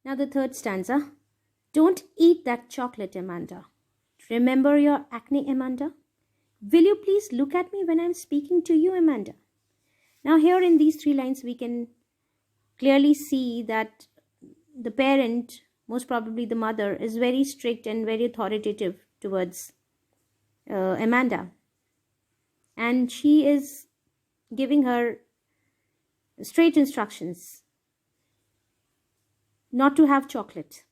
Now the third stanza. Don't eat that chocolate, Amanda. Remember your acne, Amanda? Will you please look at me when I'm speaking to you, Amanda? Now here in these three lines we can clearly see that the parent, most probably the mother, is very strict and very authoritative towards Amanda. And she is giving her straight instructions not to have chocolate,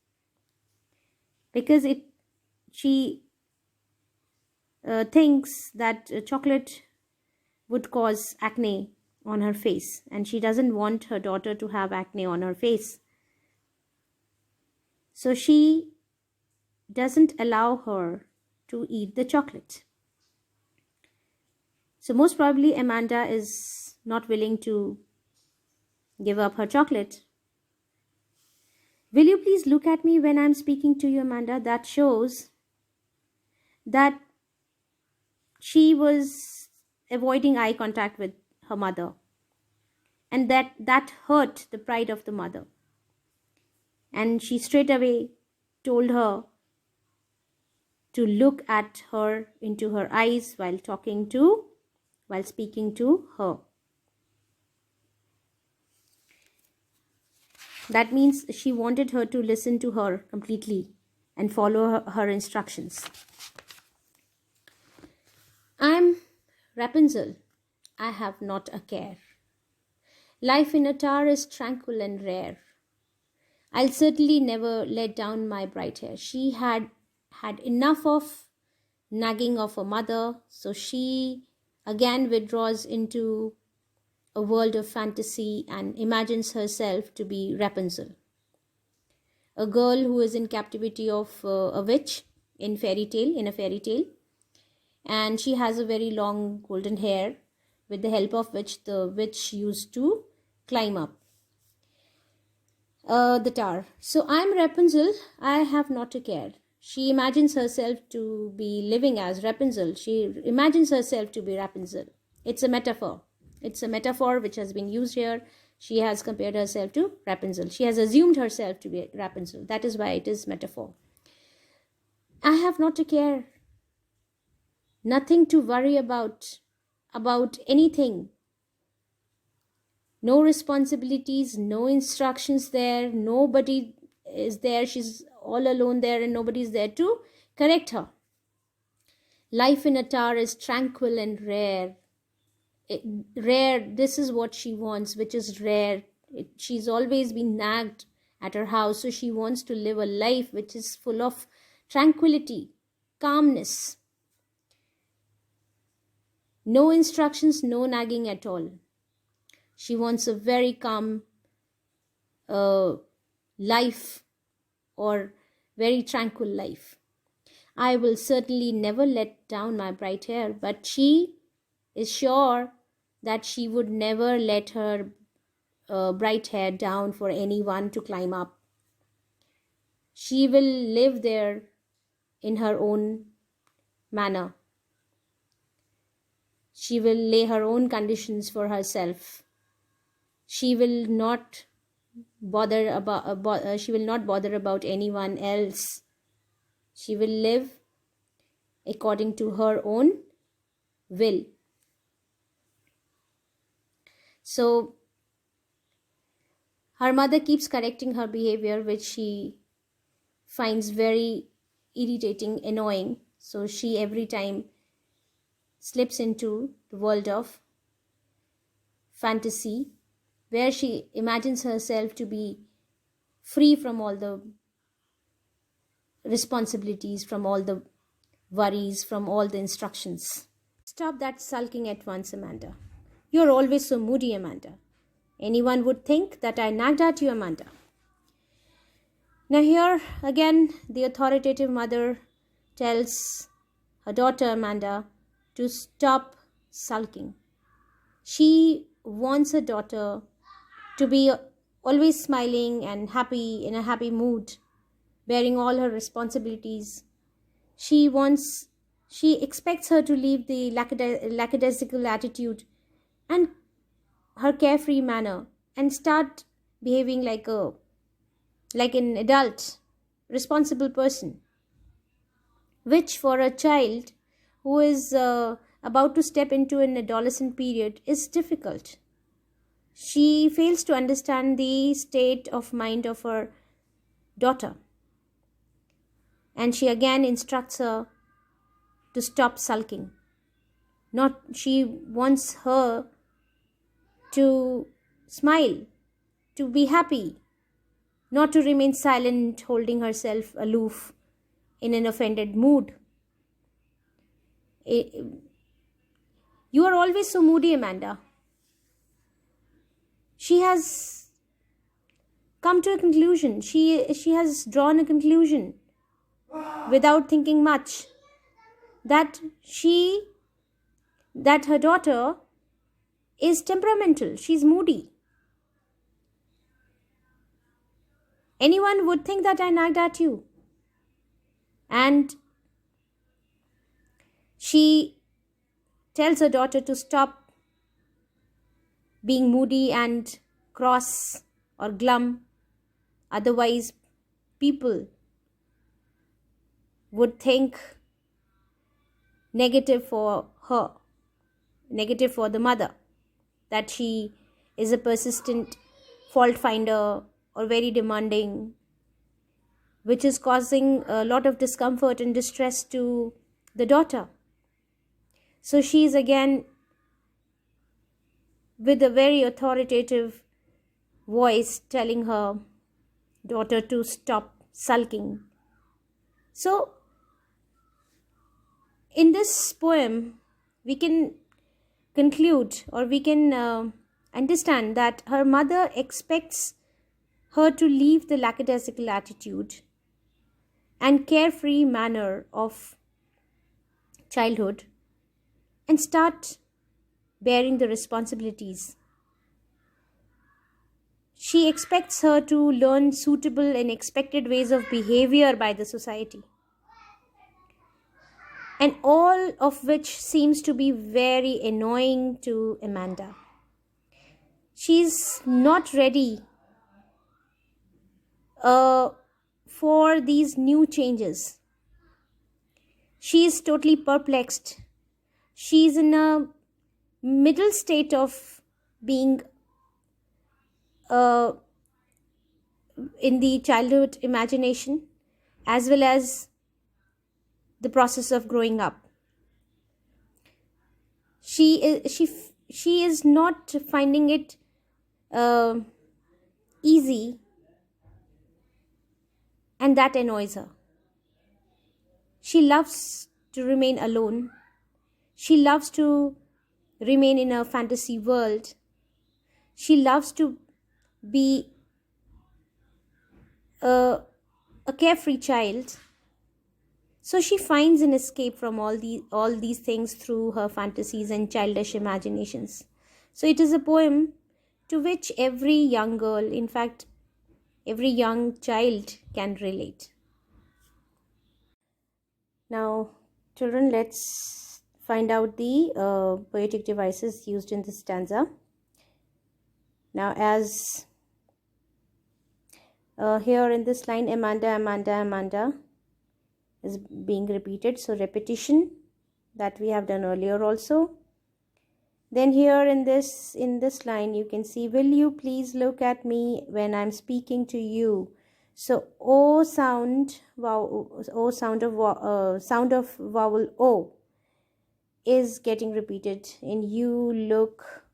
because she thinks that chocolate would cause acne on her face, and she doesn't want her daughter to have acne on her face. So she doesn't allow her to eat the chocolate. So most probably Amanda is not willing to give up her chocolate. Will you please look at me when I'm speaking to you, Amanda? That shows that she was avoiding eye contact with her mother, and that hurt the pride of the mother. And she straight away told her to look at her into her eyes while speaking to her. That means she wanted her to listen to her completely and follow her instructions. I'm Rapunzel, I have not a care. Life in a tower is tranquil and rare. I'll certainly never let down my bright hair. She had enough of nagging of her mother, so she again withdraws into a world of fantasy and imagines herself to be Rapunzel, a girl who is in captivity of a witch in a fairy tale, and she has a very long golden hair, with the help of which the witch used to climb up the tower. So I'm Rapunzel, I have not a care. She imagines herself to be living as Rapunzel. She imagines herself to be Rapunzel. It's a metaphor. It's a metaphor which has been used here. She has compared herself to Rapunzel. She has assumed herself to be Rapunzel. That is why it is metaphor. I have not a care. Nothing to worry about anything. No responsibilities, no instructions there. Nobody is there. She's all alone there and nobody is there to correct her. Life in a tower is tranquil and rare. Rare, this is what she wants, which is rare. She's always been nagged at her house, so she wants to live a life which is full of tranquility, calmness. No instructions, no nagging at all. She wants a very calm life, or very tranquil life. I will certainly never let down my bright hair, but she is sure that she would never let her bright hair down for anyone to climb up. She will live there in her own manner. She will lay her own conditions for herself. She will not bother about anyone else. She will live according to her own will. So her mother keeps correcting her behavior, which she finds very irritating, annoying. So she every time slips into the world of fantasy, where she imagines herself to be free from all the responsibilities, from all the worries, from all the instructions. Stop that sulking at once, Amanda. You're always so moody, Amanda. Anyone would think that I nagged at you, Amanda. Now here again, the authoritative mother tells her daughter Amanda to stop sulking. She wants her daughter to be always smiling and happy, in a happy mood, bearing all her responsibilities. She expects her to leave the lackadaisical attitude and her carefree manner and start behaving like a like an adult, responsible person, which for a child who is about to step into an adolescent period is difficult. She fails to understand the state of mind of her daughter, and she again instructs her to stop sulking. Not she wants her to smile, to be happy, not to remain silent, holding herself aloof in an offended mood. You are always so moody, Amanda. She has come to a conclusion. She has drawn a conclusion without thinking much that her daughter is temperamental. She's moody. Anyone would think that I nagged at you. And she tells her daughter to stop being moody and cross or glum. Otherwise, people would think negative for her, negative for the mother, that she is a persistent fault finder or very demanding, which is causing a lot of discomfort and distress to the daughter. So she is again, with a very authoritative voice, telling her daughter to stop sulking. So in this poem, we can conclude, or we can understand, that her mother expects her to leave the lackadaisical attitude and carefree manner of childhood and start bearing the responsibilities. She expects her to learn suitable and expected ways of behavior by the society, and all of which seems to be very annoying to Amanda. She's not ready for these new changes. She is totally perplexed. She's in a middle state of being in the childhood imagination, as well as the process of growing up. She is not finding it easy, and that annoys her. She loves to remain alone. She loves to remain in a fantasy world. She loves to be a carefree child. So she finds an escape from all these things through her fantasies and childish imaginations. So it is a poem to which every young girl, in fact, every young child can relate. Now, children, let's find out the poetic devices used in this stanza. Now, as here in this line, Amanda, Amanda, Amanda is being repeated. So repetition, that we have done earlier also. Then here in this line, you can see, will you please look at me when I'm speaking to you? So O sound, sound of vowel O is getting repeated in you look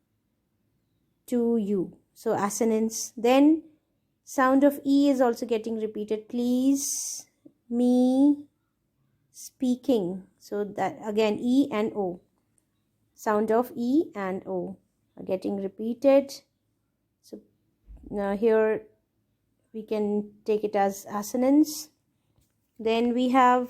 to you. So assonance. Then sound of E is also getting repeated. Please me speaking. So that again, E and O. Sound of E and O are getting repeated. So now here we can take it as assonance. Then we have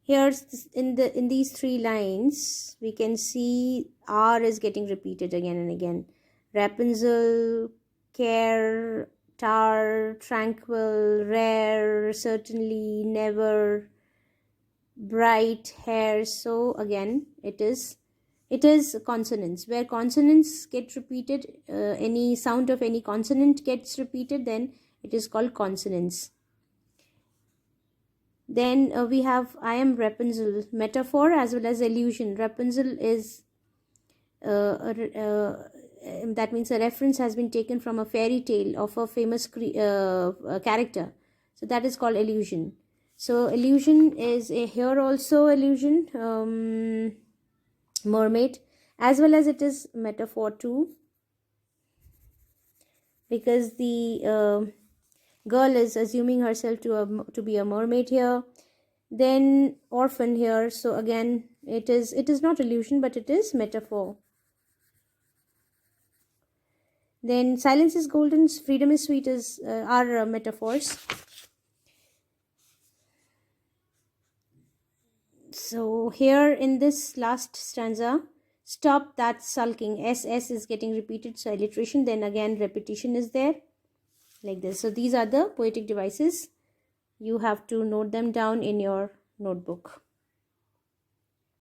here in these three lines, we can see R is getting repeated again and again. Rapunzel, care, tar, tranquil, rare, certainly, never, bright, hair. So again, it It is consonants. Where consonants get repeated, any sound of any consonant gets repeated, then it is called consonants. Then we have I am Rapunzel, metaphor as well as allusion. Rapunzel is that means a reference has been taken from a fairy tale of a famous character. So that is called allusion. So allusion is here also allusion, mermaid, as well as it is metaphor too, because the girl is assuming herself to be a mermaid here. Then orphan here, so again it is not allusion but it is metaphor. Then silence is golden, freedom is sweet are metaphors. So here in this last stanza, stop that sulking, SS is getting repeated, so alliteration, then again repetition is there, like this. So these are the poetic devices. You have to note them down in your notebook.